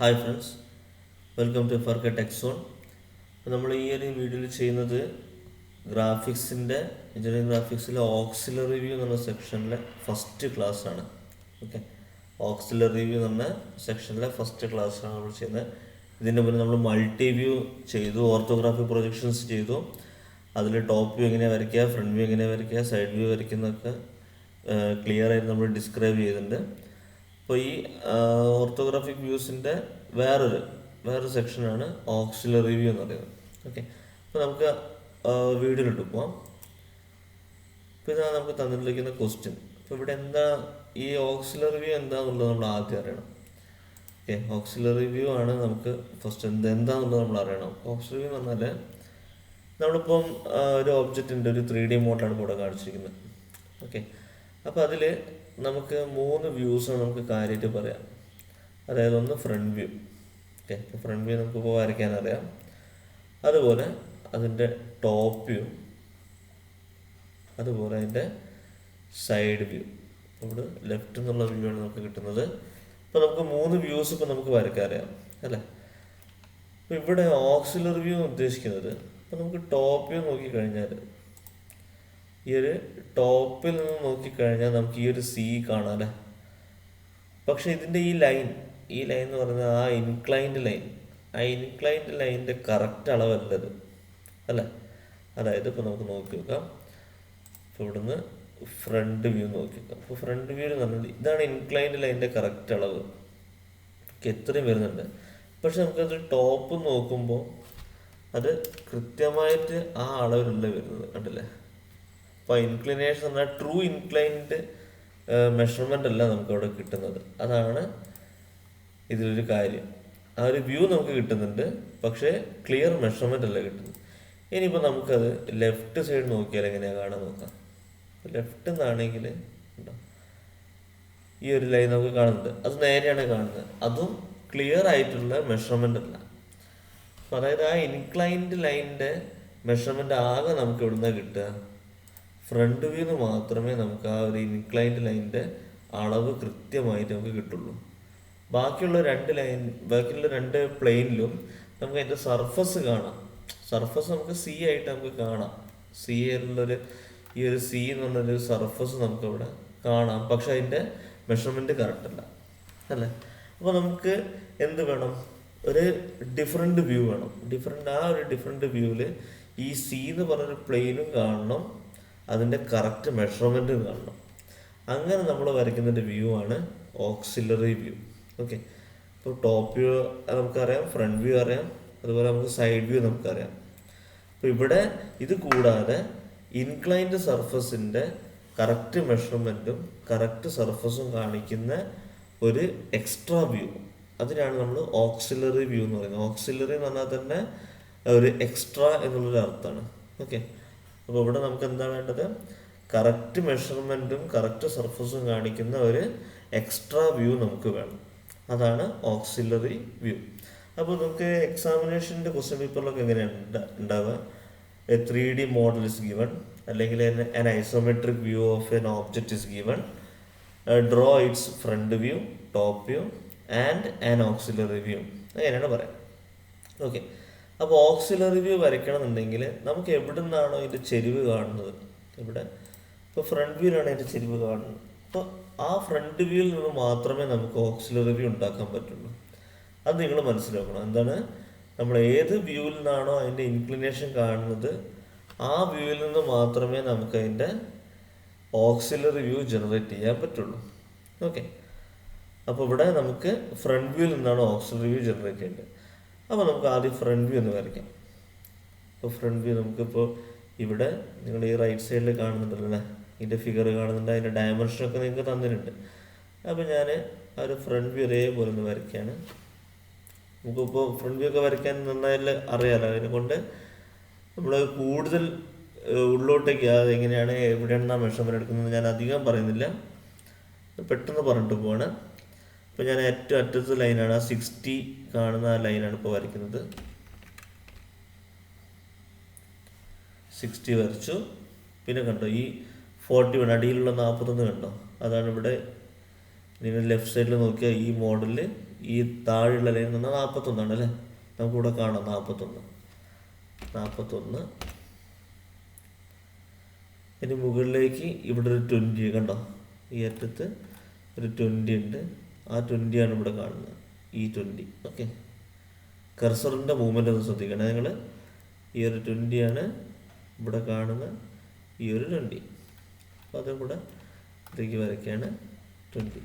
Hi friends, welcome to ഫർക്ക tech zone. അപ്പോൾ നമ്മൾ ഈ ഒരു വീഡിയോയിൽ ചെയ്യുന്നത് ഗ്രാഫിക്സിൻ്റെ എഞ്ചിനീയറിംഗ് ഗ്രാഫിക്സിലെ ഓക്സിലറി വ്യൂ എന്നുള്ള സെക്ഷനിലെ ഫസ്റ്റ് ക്ലാസ് ആണ്. ഓക്കെ, ഓക്സിലറി വ്യൂ എന്ന സെക്ഷനിലെ ഫസ്റ്റ് ക്ലാസ്സാണ് നമ്മൾ ചെയ്യുന്നത്. ഇതിൻ്റെ മുന്നേ നമ്മൾ മൾട്ടി വ്യൂ ചെയ്തു, ഓർത്തോഗ്രാഫിക് പ്രൊജക്ഷൻസ് ചെയ്തു. അതിൽ ടോപ്പ് വ്യൂ എങ്ങനെയാണ് വരയ്ക്കുക, ഫ്രണ്ട് വ്യൂ എങ്ങനെയാണ് വരയ്ക്കുക, സൈഡ് വ്യൂ വരയ്ക്കുന്നതൊക്കെ ക്ലിയർ ആയിട്ട് നമ്മൾ ഡിസ്ക്രൈബ് ചെയ്തിട്ടുണ്ട്. അപ്പോൾ ഈ ഓർത്തോഗ്രാഫിക് വ്യൂസിൻ്റെ വേറൊരു സെക്ഷനാണ് ഓക്സിലറി വ്യൂ എന്ന് പറയുന്നത്. ഓക്കെ, അപ്പോൾ നമുക്ക് വീഡിയോയിലിട്ട് പോവാം. അപ്പോൾ ഇതാണ് നമുക്ക് തന്നിരിക്കുന്ന ക്വസ്റ്റ്യൻ. അപ്പോൾ ഇവിടെ എന്താ ഈ ഓക്സിലറി വ്യൂ എന്താണെന്നുള്ളത് നമ്മൾ ആദ്യം അറിയണം. ഓക്കെ, ഓക്സിലറി വ്യൂ ആണ് നമുക്ക് ഫസ്റ്റ് എന്താണെന്നുള്ളത് നമ്മൾ അറിയണം. ഓക്സിലറി വ്യൂ എന്ന് പറഞ്ഞാൽ നമ്മളിപ്പം ഒരു ഒബ്ജക്റ്റിൻ്റെ ഒരു 3D മോഡലാണ് ഇവിടെ കാണിച്ചിരിക്കുന്നത്. ഓക്കെ, അപ്പോൾ അതിൽ നമുക്ക് 3 വ്യൂസാണ് നമുക്ക് കാര്യമായിട്ട് പറയാം. അതായത് ഒന്ന് ഫ്രണ്ട് വ്യൂ. ഓക്കെ, ഇപ്പോൾ ഫ്രണ്ട് വ്യൂ നമുക്കിപ്പോൾ വരയ്ക്കാൻ അറിയാം. അതുപോലെ അതിൻ്റെ ടോപ്പ് വ്യൂ, അതുപോലെ അതിൻ്റെ സൈഡ് വ്യൂ. ഇവിടെ ലെഫ്റ്റ് എന്നുള്ള വ്യൂ ആണ് നമുക്ക് കിട്ടുന്നത്. അപ്പോൾ നമുക്ക് 3 വ്യൂസ് ഇപ്പോൾ നമുക്ക് വരയ്ക്കാൻ അറിയാം അല്ലേ. അപ്പോൾ ഇവിടെ ഓക്സിലറി വ്യൂ ഉദ്ദേശിക്കുന്നത്, അപ്പോൾ നമുക്ക് ടോപ്പ് വ്യൂ നോക്കിക്കഴിഞ്ഞാൽ, ഈ ഒരു ടോപ്പിൽ നിന്ന് നോക്കിക്കഴിഞ്ഞാൽ നമുക്ക് ഈ ഒരു സി കാണാം അല്ലേ. പക്ഷേ ഇതിൻ്റെ ഈ ലൈൻ എന്ന് പറയുന്നത് ആ ഇൻക്ലൈൻഡ് ലൈനിൻ്റെ കറക്റ്റ് അളവല്ലത് അല്ലേ. അതായത് ഇപ്പോൾ നമുക്ക് നോക്കി നോക്കാം. ഇപ്പോൾ ഇവിടുന്ന് ഫ്രണ്ട് വ്യൂ നോക്കി നോക്കാം. അപ്പോൾ ഫ്രണ്ട് വ്യൂ എന്ന് പറഞ്ഞാൽ ഇതാണ് ഇൻക്ലൈൻഡ് ലൈനിൻ്റെ കറക്റ്റ് അളവ്. എത്രയും വരുന്നുണ്ട്. പക്ഷെ നമുക്കത് ടോപ്പ് നോക്കുമ്പോൾ അത് കൃത്യമായിട്ട് ആ അളവിലല്ല വരുന്നത്, കണ്ടില്ലേ. അപ്പോൾ ഇൻക്ലിനേഷൻ എന്നാൽ ട്രൂ ഇൻക്ലൈൻഡ് മെഷർമെൻ്റ് അല്ല നമുക്ക് അവിടെ കിട്ടുന്നത്. അതാണ് ഇതിലൊരു കാര്യം. ആ ഒരു വ്യൂ നമുക്ക് കിട്ടുന്നുണ്ട്, പക്ഷേ ക്ലിയർ മെഷർമെൻ്റ് അല്ല കിട്ടുന്നത്. ഇനിയിപ്പോൾ നമുക്കത് ലെഫ്റ്റ് സൈഡ് നോക്കിയാൽ എങ്ങനെയാണ് കാണാൻ നോക്കാം. ലെഫ്റ്റ് നിന്നാണെങ്കിൽ ഈ ഒരു ലൈൻ നമുക്ക് കാണുന്നുണ്ട്, അത് നേരെയാണ് കാണുന്നത്. അതും ക്ലിയർ ആയിട്ടുള്ള മെഷർമെൻ്റ് അല്ല. അപ്പോൾ അതായത് ആ ഇൻക്ലൈൻഡ് ലൈനിൻ്റെ മെഷർമെൻ്റ് ആകെ നമുക്ക് എവിടുന്നാണ് കിട്ടുക, ഫ്രണ്ട് വ്യൂന്ന് മാത്രമേ നമുക്ക് ആ ഒരു ഇൻക്ലൈൻഡ് ലൈനിൻ്റെ അളവ് കൃത്യമായിട്ട് നമുക്ക് കിട്ടുള്ളൂ. ബാക്കിയുള്ള 2 പ്ലെയിനിലും നമുക്ക് അതിൻ്റെ സർഫസ് കാണാം. സർഫസ് നമുക്ക് സി ആയിട്ട് നമുക്ക് കാണാം. ഈ ഒരു സി എന്ന് പറഞ്ഞൊരു സർഫസ് നമുക്കവിടെ കാണാം. പക്ഷെ അതിൻ്റെ മെഷർമെൻറ്റ് കറക്റ്റ് അല്ല അല്ലേ. അപ്പോൾ നമുക്ക് എന്ത് വേണം, ഒരു ഡിഫറെൻ്റ് വ്യൂ വേണം. ആ ഒരു ഡിഫറെൻ്റ് വ്യൂവിൽ ഈ സി എന്ന് പറഞ്ഞൊരു പ്ലെയിനും കാണണം, അതിൻ്റെ കറക്റ്റ് മെഷർമെൻറ്റും കാണണം. അങ്ങനെ നമ്മൾ വരയ്ക്കുന്നതിൻ്റെ വ്യൂ ആണ് ഓക്സിലറി വ്യൂ. ഓക്കെ, ഇപ്പോൾ ടോപ്പ് വ്യൂ നമുക്കറിയാം, ഫ്രണ്ട് വ്യൂ അറിയാം, അതുപോലെ നമുക്ക് സൈഡ് വ്യൂ നമുക്കറിയാം. അപ്പോൾ ഇവിടെ ഇത് കൂടാതെ ഇൻക്ലൈൻഡ് സർഫസിൻ്റെ കറക്റ്റ് മെഷർമെൻറ്റും കറക്റ്റ് സർഫസും കാണിക്കുന്ന ഒരു എക്സ്ട്രാ വ്യൂ, അതിനാണ് നമ്മൾ ഓക്സിലറി വ്യൂ എന്ന് പറയുന്നത്. ഓക്സിലറി എന്ന് പറഞ്ഞാൽ തന്നെ ഒരു എക്സ്ട്രാ എന്നുള്ളൊരു അർത്ഥമാണ്. ഓക്കെ, അപ്പോൾ ഇവിടെ നമുക്ക് എന്താ വേണ്ടത്, കറക്റ്റ് മെഷർമെൻറ്റും കറക്റ്റ് സർഫസും കാണിക്കുന്ന ഒരു എക്സ്ട്രാ വ്യൂ നമുക്ക് വേണം. അതാണ് ഓക്സിലറി വ്യൂ. അപ്പോൾ നമുക്ക് എക്സാമിനേഷൻ്റെ ക്വസ്റ്റ്യൻ പേപ്പറിലൊക്കെ എങ്ങനെയാണ് ഉണ്ടാവുക, A 3D model is given, അല്ലെങ്കിൽ an isometric view of an object is given, draw its front view, top view and an auxiliary view, അങ്ങനെയാണ് പറയാം. ഓക്കെ, അപ്പോൾ ഓക്സിലറി വ്യൂ വരയ്ക്കണമെന്നുണ്ടെങ്കിൽ നമുക്ക് എവിടെ നിന്നാണോ ഇതിൻ്റെ ചെരിവ് കാണുന്നത്, ഇവിടെ ഇപ്പോൾ ഫ്രണ്ട് വ്യൂവിലാണ് അതിൻ്റെ ചെരിവ് കാണുന്നത്. അപ്പോൾ ആ ഫ്രണ്ട് വ്യൂവിൽ നിന്ന് മാത്രമേ നമുക്ക് ഓക്സിലറി വ്യൂ ഉണ്ടാക്കാൻ പറ്റുള്ളൂ. അത് നിങ്ങൾ മനസ്സിലാക്കണം. എന്താണ്, നമ്മൾ ഏത് വ്യൂവിൽ നിന്നാണോ അതിൻ്റെ ഇൻക്ലിനേഷൻ കാണുന്നത്, ആ വ്യൂവിൽ നിന്ന് മാത്രമേ നമുക്ക് അതിൻ്റെ ഓക്സിലറി വ്യൂ ജനറേറ്റ് ചെയ്യാൻ പറ്റുള്ളൂ. ഓക്കെ, അപ്പോൾ ഇവിടെ നമുക്ക് ഫ്രണ്ട് വ്യൂവിൽ നിന്നാണ് ഓക്സിലറി വ്യൂ ജനറേറ്റ് ചെയ്യേണ്ടത്. അപ്പോൾ നമുക്ക് ആദ്യം ഫ്രണ്ട് വ്യൂ എന്ന് വരയ്ക്കാം. അപ്പോൾ ഫ്രണ്ട് വ്യൂ നമുക്കിപ്പോൾ ഇവിടെ നിങ്ങൾ ഈ റൈറ്റ് സൈഡിൽ കാണുന്നുണ്ടല്ലോ അല്ലേ, ഇതിൻ്റെ ഫിഗർ കാണുന്നുണ്ട്, അതിൻ്റെ ഡയമെൻഷനൊക്കെ നിങ്ങൾക്ക് തന്നിട്ടുണ്ട്. അപ്പോൾ ഞാൻ ആ ഒരു ഫ്രണ്ട് വ്യൂ ഒരേപോലെ ഒന്ന് വരയ്ക്കുകയാണ്. നമുക്കിപ്പോൾ ഫ്രണ്ട് വ്യൂ ഒക്കെ വരയ്ക്കാൻ നന്നായി അറിയാമല്ലോ. അതിനെക്കൊണ്ട് നമ്മൾ കൂടുതൽ ഉള്ളിലോട്ടേക്ക് അതെങ്ങനെയാണ് എവിടെയാണ് മെഷർമെൻറ്റ് എടുക്കുന്നത് ഞാൻ അധികം പറയുന്നില്ല, പെട്ടെന്ന് പറഞ്ഞിട്ട് പോവാണ്. ഇപ്പോൾ ഞാൻ ഏറ്റവും അറ്റത്തെ ലൈനാണ്, ആ 60 കാണുന്ന ആ ലൈനാണ് ഇപ്പോൾ വരയ്ക്കുന്നത്. 60 വരച്ചു. പിന്നെ കണ്ടോ ഈ 41 അടിയിലുള്ള 41 കണ്ടോ, അതാണ് ഇവിടെ. നിങ്ങൾ ലെഫ്റ്റ് സൈഡിൽ നോക്കിയാൽ ഈ മോഡലിൽ ഈ താഴെയുള്ള ലൈൻ എന്ന് പറഞ്ഞാൽ 41 അല്ലേ, നമുക്കിവിടെ കാണാം 41. ഇനി മുകളിലേക്ക് ഇവിടെ ഒരു 20 കണ്ടോ, ഈ അറ്റത്ത് ഒരു 20 ഉണ്ട്. ആ 20 ആണ് ഇവിടെ കാണുന്നത്, ഈ 20. ഓക്കെ, കർസറിൻ്റെ മൂവ്മെൻ്റ് ഒന്ന് ശ്രദ്ധിക്കണം നിങ്ങൾ. ഈ ഒരു 20 ആണ് ഇവിടെ കാണുന്ന ഈ ഒരു 20. അപ്പോൾ അതും കൂടെ ഇതിലേക്ക് വരയ്ക്കുകയാണ് 20.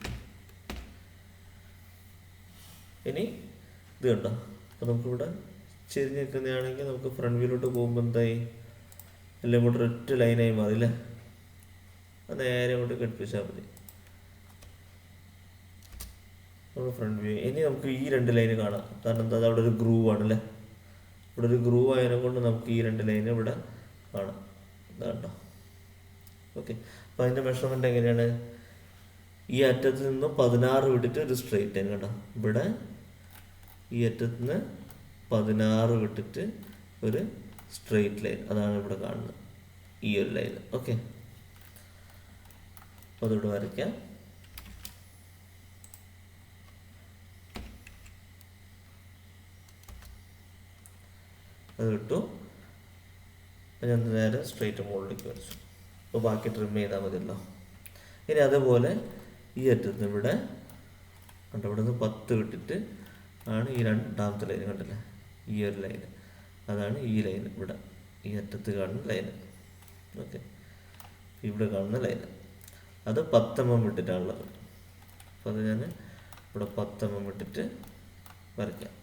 ഇനി ഇത് കണ്ടോ, അപ്പോൾ നമുക്കിവിടെ ചെരിഞ്ഞ് നിൽക്കുന്നതാണെങ്കിൽ നമുക്ക് ഫ്രണ്ട് വ്യൂയിലോട്ട് പോകുമ്പോൾ എന്തായി, എല്ലാം കൂടെ ഒരൊറ്റ ലൈനായി മാറിയില്ലേ. അത് നേരെ കൊണ്ട് ഘടിപ്പിച്ചാൽ മതി നമ്മൾ ഫ്രണ്ട് വ്യൂ. ഇനി നമുക്ക് ഈ 2 ലൈന് കാണാം, കാരണം എന്താ, അവിടെ ഒരു ഗ്രൂവ് ആണല്ലേ. ഇവിടെ ഒരു ഗ്രൂവ് ആയതിനെ കൊണ്ട് നമുക്ക് ഈ 2 ലൈന് ഇവിടെ കാണാം. ഇതാ കേട്ടോ. ഓക്കെ, അപ്പോൾ അതിൻ്റെ മെഷർമെൻറ്റ് എങ്ങനെയാണ്, ഈ അറ്റത്ത് നിന്നും 16 വിട്ടിട്ട് ഒരു സ്ട്രെയിറ്റ് ലൈൻ കണ്ടോ, ഇവിടെ ഈ അറ്റത്ത് നിന്ന് 16 വിട്ടിട്ട് ഒരു സ്ട്രെയിറ്റ് ലൈൻ, അതാണ് ഇവിടെ കാണുന്നത്, ഈ ഒരു ലൈൻ. ഓക്കെ, അപ്പോൾ അതിവിടെ വരയ്ക്കാം. അത് കിട്ടും. അപ്പോൾ ഞാൻ നേരെ സ്ട്രെയിറ്റ് മുകളിലേക്ക് വരച്ചു. അപ്പോൾ ബാക്കി ട്രിം ചെയ്താൽ മതിയല്ലോ. ഇനി അതേപോലെ ഈ അറ്റത്ത് ഇവിടെ കണ്ടോ, ഇവിടെ നിന്ന് 10 വിട്ടിട്ട് ആണ് ഈ 2ാമത്തെ ലൈൻ കണ്ടില്ലേ, ഈ ഒരു ലൈൻ, അതാണ് ഈ ലൈൻ, ഇവിടെ ഈ അറ്റത്ത് കാണുന്ന ലൈൻ. ഓക്കെ, ഇവിടെ കാണുന്ന ലൈൻ അത് 10 mm വിട്ടിട്ടാണുള്ളത്. അപ്പോൾ അത് ഞാൻ ഇവിടെ 10 mm വിട്ടിട്ട് വരയ്ക്കാം.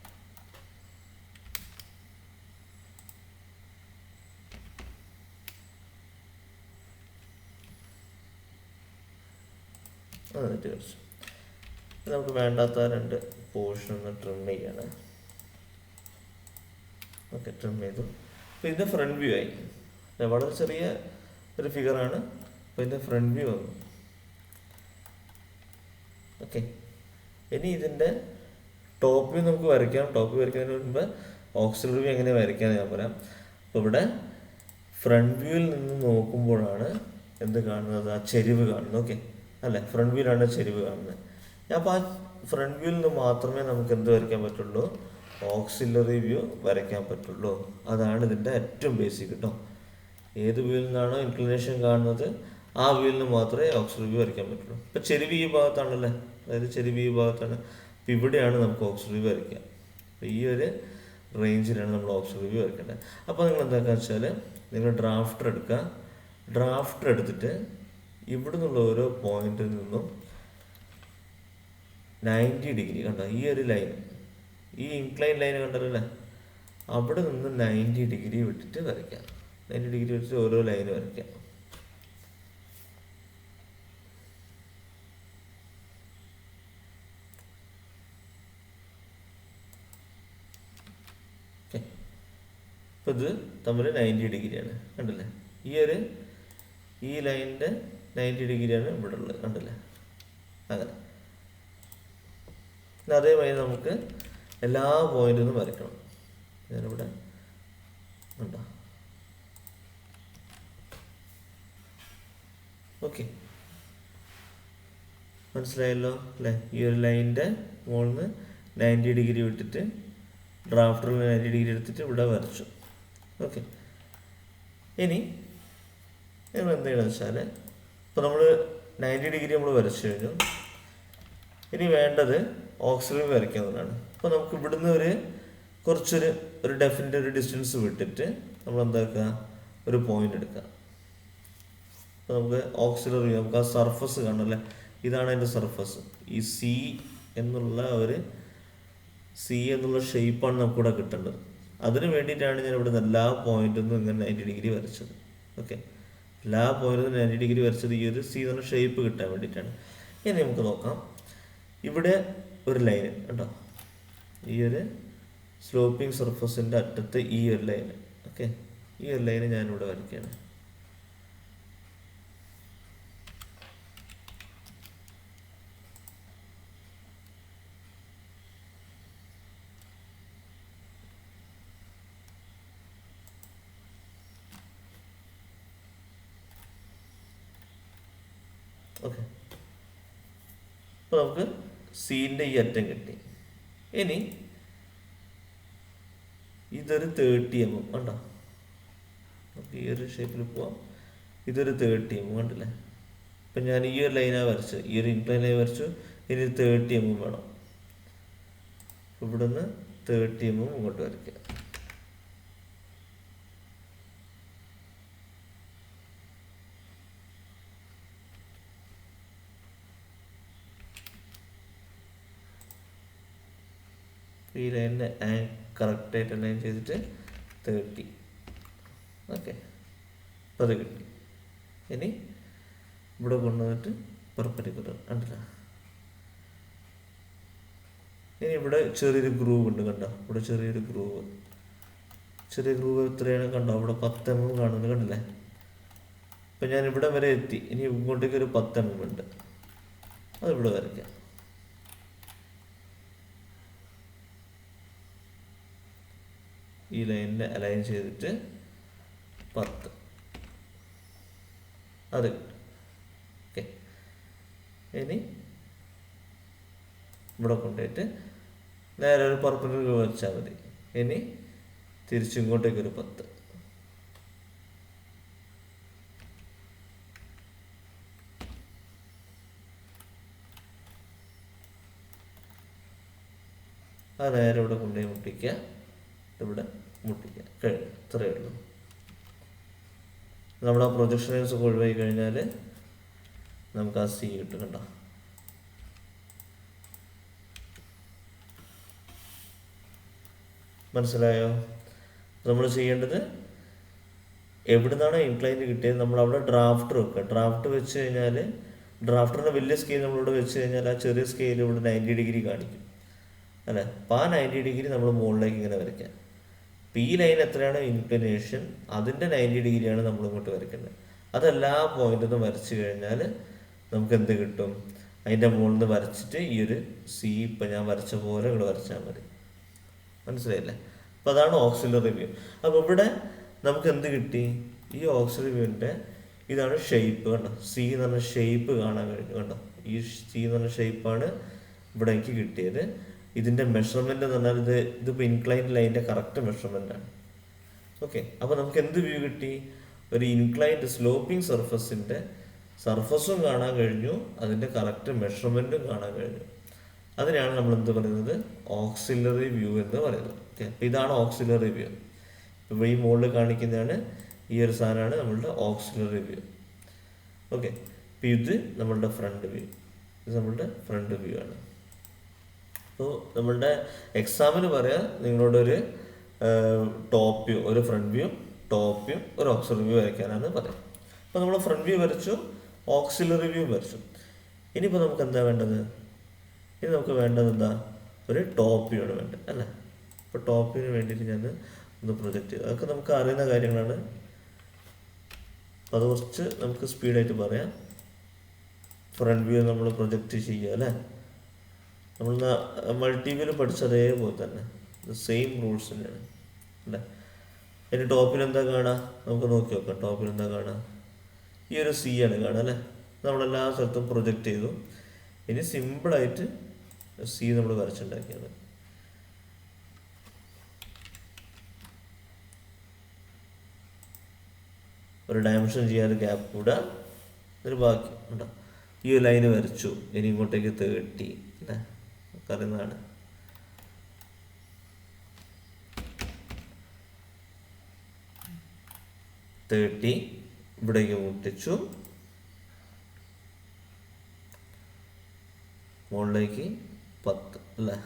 എന്നിട്ട് വരച്ചു. നമുക്ക് വേണ്ടാത്ത 2 പോർഷൻ ഒന്ന് ട്രിം ചെയ്യണം. ഓക്കെ, ട്രിം ചെയ്തു. അപ്പോൾ ഇതിൻ്റെ ഫ്രണ്ട് വ്യൂ ആയി. വളരെ ചെറിയ ഒരു ഫിഗറാണ്. അപ്പോൾ ഇതിൻ്റെ ഫ്രണ്ട് വ്യൂ വന്നു. ഓക്കെ, ഇനി ഇതിൻ്റെ ടോപ്പ് വ്യൂ നമുക്ക് വരയ്ക്കാം. ടോപ്പ് വ്യൂ വരയ്ക്കുന്നതിന് മുൻപ് ഓക്സിലറി വ്യൂ എങ്ങനെ വരയ്ക്കാമെന്ന് ഞാൻ പറയാം. അപ്പോൾ ഇവിടെ ഫ്രണ്ട് വ്യൂവിൽ നിന്ന് നോക്കുമ്പോഴാണ് എന്ത് കാണുന്നത്, ആ ചെരിവ് കാണുന്നത്. ഓക്കെ അല്ലേ, ഫ്രണ്ട് വ്യൂയിലാണ് ചെരിവ് കാണുന്നത്. അപ്പോൾ ആ ഫ്രണ്ട് വ്യൂവിൽ നിന്ന് മാത്രമേ നമുക്ക് എന്ത് വരയ്ക്കാൻ പറ്റുള്ളൂ, ഓക്സിലറി വ്യൂ വരയ്ക്കാൻ പറ്റുള്ളൂ. അതാണ് ഇതിൻ്റെ ഏറ്റവും ബേസിക് കേട്ടോ. ഏത് വ്യൂവിൽ നിന്നാണോ ഇൻക്ലിനേഷൻ കാണുന്നത് ആ വ്യൂവിൽ നിന്ന് മാത്രമേ ഓക്സിലറി വ്യൂ വരയ്ക്കാൻ പറ്റുള്ളൂ. ഇപ്പോൾ ചെരിവ് ഈ ഭാഗത്താണല്ലേ, അതായത് ചെരിവ് ഈ ഭാഗത്താണ്. അപ്പോൾ ഇവിടെയാണ് നമുക്ക് ഓക്സിലറി വ്യൂ വരയ്ക്കുക. അപ്പോൾ ഈ ഒരു റേഞ്ചിലാണ് നമ്മൾ ഓക്സിലറി വ്യൂ വരയ്ക്കേണ്ടത്. അപ്പോൾ നിങ്ങൾ എന്താക്കാന്ന് വെച്ചാൽ, നിങ്ങൾ ഡ്രാഫ്റ്റർ എടുക്കുക. ഡ്രാഫ്റ്റർ എടുത്തിട്ട് ഇവിടെ നിന്നുള്ള ഓരോ പോയിന്റിൽ നിന്നും 90 ഡിഗ്രി കണ്ടോ, ഈ ഒരു ലൈൻ, ഈ ഇൻക്ലൈൻ ലൈൻ കണ്ടല്ലേ, അവിടെ നിന്ന് 90 ഡിഗ്രി വിട്ടിട്ട് വരയ്ക്കാം. 90 ഡിഗ്രി വെച്ചിട്ട് ഓരോ ലൈൻ വരയ്ക്കാം. ഓക്കെ, അപ്പോൾ ഇത് തമ്മിൽ 90 ഡിഗ്രിയാണ് കണ്ടില്ലേ. ഈ ലൈനിൻ്റെ 90 ഡിഗ്രിയാണ് ഇവിടെ ഉള്ളത് കണ്ടില്ലേ. അങ്ങനെ അതേമാതിരി നമുക്ക് എല്ലാ പോയിന്റിൽ നിന്നും വരയ്ക്കണം. ഞാനിവിടെ ഉണ്ടോ. ഓക്കെ, മനസ്സിലായല്ലോ അല്ലേ. ഈ ഒരു ലൈനിൻ്റെ മുകളിൽ നിന്ന് 90 ഡിഗ്രി വിട്ടിട്ട് ഡ്രാഫ്റ്ററിൽ 90 ഡിഗ്രി എടുത്തിട്ട് ഇവിടെ വരച്ചു. ഓക്കെ, ഇനി നിങ്ങൾ എന്ത് ചെയ്യണമെന്ന് വെച്ചാൽ, ഇപ്പോൾ നമ്മൾ 90 ഡിഗ്രി നമ്മൾ വരച്ചു കഴിഞ്ഞു. ഇനി വേണ്ടത് ഓക്സിലറി വരയ്ക്കുന്നതാണ്. അപ്പോൾ നമുക്ക് ഇവിടുന്ന് കുറച്ചൊരു ഡെഫിനറ്റ് ഒരു ഡിസ്റ്റൻസ് വിട്ടിട്ട് നമ്മൾ എന്താക്കുക, ഒരു പോയിന്റ് എടുക്കുക. അപ്പോൾ നമുക്ക് ഓക്സിലറി നമുക്ക് ആ സർഫസ് കാണല്ലേ, ഇതാണ് അതിൻ്റെ സർഫസ്. ഈ സി എന്നുള്ള ഷേപ്പാണ് നമുക്കിവിടെ കിട്ടേണ്ടത്. അതിന് വേണ്ടിയിട്ടാണ് ഞാൻ ഇവിടെ എല്ലാ പോയിന്റിൽ നിന്നും ഇങ്ങനെ 90 ഡിഗ്രി വരച്ചത്. ഓക്കെ, എല്ലാ പോയിന്റിൽ 90 ഡിഗ്രി വരച്ചത് ഈ ഒരു സി എന്നുള്ള ഷേപ്പ് കിട്ടാൻ വേണ്ടിയിട്ടാണ്. ഇനി നമുക്ക് നോക്കാം, ഇവിടെ ഒരു ലൈന് കേട്ടോ, ഈ ഒരു സ്ലോപ്പിംഗ് സർഫസിൻ്റെ അറ്റത്ത് ഈ ഒരു ലൈന്. ഓക്കെ, ഈ ഒരു ലൈന് ഞാനിവിടെ വരയ്ക്കുകയാണ്. ഓക്കെ, അപ്പോൾ നമുക്ക് സീൻ്റെ ഈ അറ്റം കിട്ടി. ഇനി ഇതൊരു 30 mm കണ്ടോ, നമുക്ക് ഈ ഒരു ഷേപ്പിൽ പോവാം. ഇതൊരു 30 mm കണ്ടില്ലേ. ഇപ്പം ഞാൻ ഈ ഒരു ലൈനാണ് വരച്ചു, ഈ ഒരു ഇൻക്ലൈൻ ലൈൻ വരച്ചു. ഇനി 30 mm വേണം. ഇവിടുന്ന് 30 mm ഇങ്ങോട്ട് വരയ്ക്കുക. ഈ ലൈനിനെ കറക്റ്റായിട്ട് ലൈൻ ചെയ്തിട്ട് 30. ഓക്കെ, അപ്പോൾ അത് കിട്ടി. ഇനി ഇവിടെ കൊണ്ടുവന്നിട്ട് പെർപെൻഡിക്കുലർ കണ്ടില്ല. ഇനി ഇവിടെ ചെറിയൊരു ഗ്രൂവ് ഉണ്ട് കണ്ടോ, ഇവിടെ ചെറിയ ഗ്രൂവ് എത്രയാണ് കണ്ടോ, ഇവിടെ 10 mm കാണുന്നത് കണ്ടില്ലേ. ഇപ്പം ഞാൻ ഇവിടെ വരെ എത്തി. ഇനി ഇങ്ങോട്ടേക്ക് ഒരു 10 mm ഉണ്ട്, അതിവിടെ വരയ്ക്കാം. ഈ ലൈനിനെ അലൈൻ ചെയ്തിട്ട് 10 അത് കിട്ടും. ഓക്കെ, ഇനി ഇവിടെ കൊണ്ടുപോയിട്ട് നേരെ ഒരു പെർപെൻഡിക്കുലർ വരച്ചാൽ മതി. ഇനി തിരിച്ചിങ്ങോട്ടേക്കൊരു 10. അത് നേരെ ഇവിടെ കൊണ്ടുപോയി മുട്ടിക്കുക, ഇവിടെ മുട്ടിക്കുക, കഴിഞ്ഞു. ഇത്രയേ ഉള്ളൂ. നമ്മുടെ പ്രൊജക്ഷൻ ലൈൻസ് ഒക്കെ ഒഴിവായി കഴിഞ്ഞാൽ നമുക്ക് ആ സി കിട്ടും കണ്ടോ. മനസ്സിലായോ? നമ്മൾ ചെയ്യേണ്ടത് എവിടെ നിന്നാണ് ഇൻക്ലൈൻറ്റ് കിട്ടിയത് നമ്മളവിടെ ഡ്രാഫ്റ്റർ വെക്കുക. ഡ്രാഫ്റ്റ് വെച്ച് കഴിഞ്ഞാൽ ഡ്രാഫ്റ്ററിൻ്റെ വലിയ സ്കെയിൽ നമ്മളിവിടെ വെച്ച് കഴിഞ്ഞാൽ ആ ചെറിയ സ്കെയിൽ ഇവിടെ 90 ഡിഗ്രി കാണിക്കും അല്ലേ. അപ്പോൾ ആ 90 ഡിഗ്രി നമ്മൾ മുകളിലേക്ക് ഇങ്ങനെ വരയ്ക്കുക. അപ്പോൾ ഈ ലൈൻ എത്രയാണ് ഇൻക്ലിനേഷൻ, അതിൻ്റെ 90 ഡിഗ്രിയാണ് നമ്മൾ ഇങ്ങോട്ട് വരയ്ക്കേണ്ടത്. അതെല്ലാ പോയിന്റിൽ നിന്നും വരച്ച് കഴിഞ്ഞാൽ നമുക്ക് എന്ത് കിട്ടും, അതിൻ്റെ മുകളിൽ നിന്ന് വരച്ചിട്ട് ഈ ഒരു സി ഇപ്പം ഞാൻ വരച്ച പോലെ ഇവിടെ വരച്ചാൽ മതി. മനസ്സിലായില്ലേ? അപ്പോൾ അതാണ് ഓക്സിലറി വ്യൂ. അപ്പോൾ ഇവിടെ നമുക്ക് എന്ത് കിട്ടി, ഈ ഓക്സിലറി വ്യൂവിൻ്റെ ഇതാണ് ഷേപ്പ് കണ്ടോ. സി എന്ന് പറഞ്ഞ ഷേപ്പ് കാണാൻ കഴിഞ്ഞു കണ്ടോ. ഈ സി എന്ന് പറഞ്ഞ ഷേപ്പാണ് ഇവിടെ എനിക്ക് കിട്ടിയത്. ഇതിൻ്റെ മെഷർമെൻറ്റ് എന്ന് പറഞ്ഞാൽ ഇതിപ്പോൾ ഇൻക്ലൈൻഡ് ലൈനിൻ്റെ കറക്റ്റ് മെഷർമെൻറ്റാണ്. ഓക്കെ, അപ്പോൾ നമുക്ക് എന്ത് വ്യൂ കിട്ടി, ഒരു ഇൻക്ലൈൻഡ് സ്ലോപ്പിംഗ് സർഫസിൻ്റെ സർഫസും കാണാൻ കഴിഞ്ഞു, അതിൻ്റെ കറക്റ്റ് മെഷർമെൻറ്റും കാണാൻ കഴിഞ്ഞു. അതിനാണ് നമ്മൾ എന്ത് പറയുന്നത്, ഓക്സിലറി വ്യൂ എന്ന് പറയുന്നത്. ഓക്കെ, അപ്പോൾ ഇതാണ് ഓക്സിലറി വ്യൂ. ഇപ്പോൾ ഈ മുകളിൽ കാണിക്കുന്നതാണ്, ഈ ഒരു സാധനമാണ് നമ്മളുടെ ഓക്സിലറി വ്യൂ. ഓക്കെ, അപ്പോൾ ഇത് നമ്മളുടെ ഫ്രണ്ട് വ്യൂ, ഇത് നമ്മളുടെ ഫ്രണ്ട് വ്യൂ ആണ്. അപ്പോൾ നമ്മളുടെ എക്സാമിന് പറയാം നിങ്ങളോടൊരു ടോപ്പ് വ്യൂ, ഒരു ഫ്രണ്ട് വ്യൂ, ടോപ്പ് വ്യൂ, ഒരു ഓക്സിലറി വ്യൂ വരയ്ക്കാനാണ് പറയാം. അപ്പോൾ നമ്മൾ ഫ്രണ്ട് വ്യൂ വരച്ചു, ഓക്സിലറി വ്യൂ വരച്ചു. ഇനിയിപ്പോൾ നമുക്ക് എന്താ വേണ്ടത്, ഇനി നമുക്ക് വേണ്ടത് എന്താ, ഒരു ടോപ്പ് വ്യൂ ആണ് വേണ്ടത് അല്ലേ. അപ്പോൾ ടോപ്പ് വ്യൂവിന് വേണ്ടിയിട്ട് ഞാൻ ഒന്ന് പ്രൊജക്റ്റ് ചെയ്തു. അതൊക്കെ നമുക്ക് അറിയുന്ന കാര്യങ്ങളാണ്. അപ്പോൾ അത് കുറച്ച് നമുക്ക് സ്പീഡായിട്ട് പറയാം. ഫ്രണ്ട് വ്യൂ നമ്മൾ പ്രൊജക്റ്റ് ചെയ്യുക അല്ലേ, നമ്മൾ മൾട്ടിവ്യൂവിൽ പഠിച്ചതേപോലെ തന്നെ സെയിം റൂൾസ് തന്നെയാണ് അല്ലേ. ഇനി ടോപ്പിൽ എന്താ കാണുക, നമുക്ക് നോക്കി നോക്കാം. ടോപ്പിൽ എന്താ കാണുക, ഈ ഒരു സി ആണ് കാണുക അല്ലേ. നമ്മളെല്ലാ സ്ഥലത്തും പ്രൊജക്റ്റ് ചെയ്തു. ഇനി സിമ്പിളായിട്ട് സി നമ്മൾ വരച്ചുണ്ടാക്കിയത്. ഒരു ഡയമെൻഷൻ ചെയ്യാൻ ഗ്യാപ്പ് കൂടെ ഒരു ബാക്കി ഉണ്ടോ. ഈ ഒരു ലൈന് വരച്ചു, ഇനി ഇങ്ങോട്ടേക്ക് 30 അല്ലേ, അറിയുന്നതാണ്. ഇവിടേക്ക് മുട്ടിച്ചു, മുകളിലേക്ക് 10 അല്ലേ.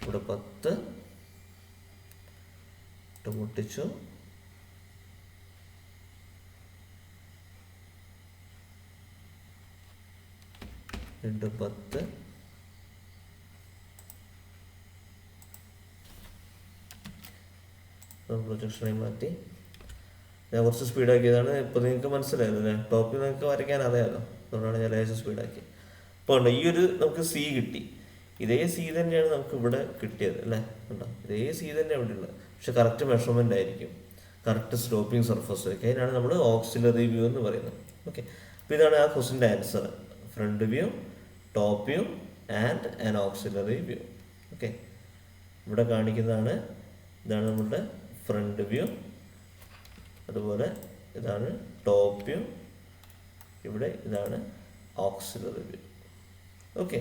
ഇവിടെ 10 മുട്ടിച്ചു, വീണ്ടും 10, പ്രൊജക്ഷനായി മാറ്റി. ഞാൻ കുറച്ച് സ്പീഡാക്കിയതാണ്. ഇപ്പോൾ നിങ്ങൾക്ക് മനസ്സിലായത് അല്ലേ, ടോപ്പിൽ നിങ്ങൾക്ക് വരയ്ക്കാൻ അറിയാമല്ലോ, അതുകൊണ്ടാണ് ഞാൻ ലേശം സ്പീഡാക്കി. അപ്പോൾ ഉണ്ട്, ഈ ഒരു നമുക്ക് സി കിട്ടി. ഇതേ സി തന്നെയാണ് നമുക്ക് ഇവിടെ കിട്ടിയത് അല്ലേ, ഉണ്ടോ. ഇതേ സി തന്നെ ഇവിടെ ഉള്ളത്, പക്ഷെ കറക്റ്റ് മെഷർമെൻ്റ് ആയിരിക്കും, കറക്റ്റ് സ്ലോപ്പിംഗ് സർഫസ് ഒക്കെ. അതിനാണ് നമ്മൾ ഓക്സിലറി വ്യൂ എന്ന് പറയുന്നത്. ഓക്കെ, അപ്പോൾ ഇതാണ് ആ ക്വസ്റ്റിൻ്റെ answer. Front view, top view and an auxiliary view. Okay, ഇവിടെ കാണിക്കുന്നതാണ്, ഇതാണ് നമ്മുടെ ഫ്രണ്ട് വ്യൂ, അതുപോലെ ഇതാണ് ടോപ്പ് വ്യൂ, ഇവിടെ ഇതാണ് ഓക്സിലറി വ്യൂ. ഓക്കെ,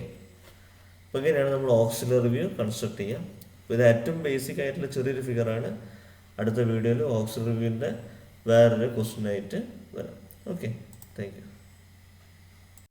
അപ്പോൾ ഇങ്ങനെയാണ് നമ്മൾ ഓക്സിലറി വ്യൂ കൺസ്ട്രക്ട് ചെയ്യുക. അപ്പോൾ ഇത് ഏറ്റവും ബേസിക് ആയിട്ടുള്ള ചെറിയൊരു ഫിഗറാണ്. അടുത്ത വീഡിയോയിൽ ഓക്സിലറി വ്യൂവിൻ്റെ വേറൊരു ക്വസ്റ്റ്യൻ ആയിട്ട് വരാം. Okay, thank you.